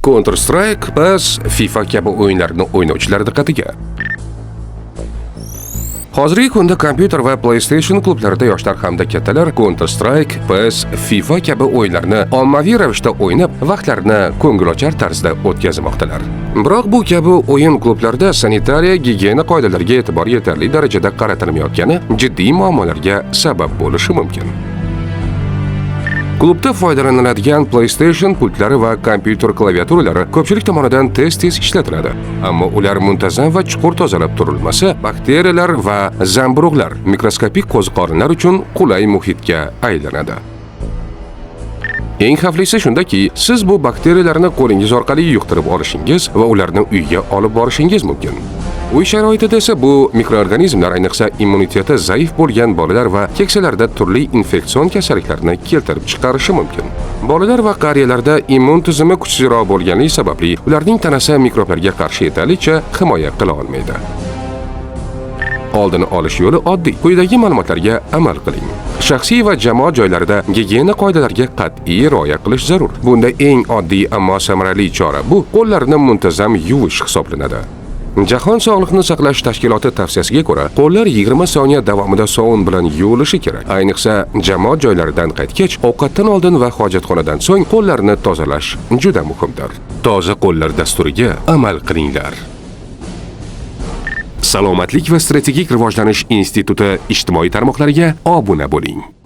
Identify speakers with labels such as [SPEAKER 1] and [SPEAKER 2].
[SPEAKER 1] Counter-Strike, PES, FIFA kabi o'yinlarni o'ynovchilar diqqatiga. Hozirgi kunda kompyuter va PlayStation klublarida yoshlar hamda kattalar Counter-Strike, PES, FIFA kabi o'yinlarni ommaviy ravishda o'ynab, vaqtlarini ko'ngilochar tarzda o'tkazmoqdalar. Biroq bu kabi o'yin klublarida sanitariya, gigiyena qoidalariga e'tibor yetarli darajada qaratilmayotgani jiddiy muammolarga sabab bo'lishi mumkin. Klubda foydalaniladigan PlayStation pultlari va kompyuter klaviaturalari ko'pchilik tomonidan tez-tez ishlatiladi. Ammo ular muntazam va chuqur tozalab turilmasa, bakteriyalar va zamburug'lar mikroskopik qo'ziqorinlar uchun qulay muhitga aylanadi. Eng xavflisi shundaki, siz bu bakteriyalarni qo'lingiz orqali yuqtirib olishingiz va ularni uyga olib borishingiz mumkin. Uy sharoitida esa bu mikroorganizmlar ayniqsa immuniteti zaif bo'lgan bolalar va keksalarda turli infeksion kasalliklarni keltirib chiqarishi mumkin. Bolalar va qariyalarda immun tizimi kuchsizroq bo'lganligi sababli ularning tanasi mikroblarga qarshi yetarlicha himoya qila olmaydi. Oldini olish yo'li oddiy. Quyidagi ma'lumotlarga amal qiling. Shaxsiy va jamoat joylarida gigiyena qoidalariga qat'iy rioya qilish zarur. Bunda eng oddiy ammo samarali chora bu qo'llarni muntazam yuvish hisoblanadi. Jahon Sog'liqni saqlash tashkiloti tavsiyasiga ko'ra, qo'llar 20 soniya davomida sovun bilan yuvilishi kerak. Ayniqsa, jamoat joylaridan qaytgach, ovqatdan oldin va hojatxonadan so'ng qo'llarni tozalash juda muhimdir. Toza qo'llar dasturiga amal qilinglar. Salomatlik va strategik rivojlanish instituti ijtimoiy tarmoqlariga obuna bo'ling.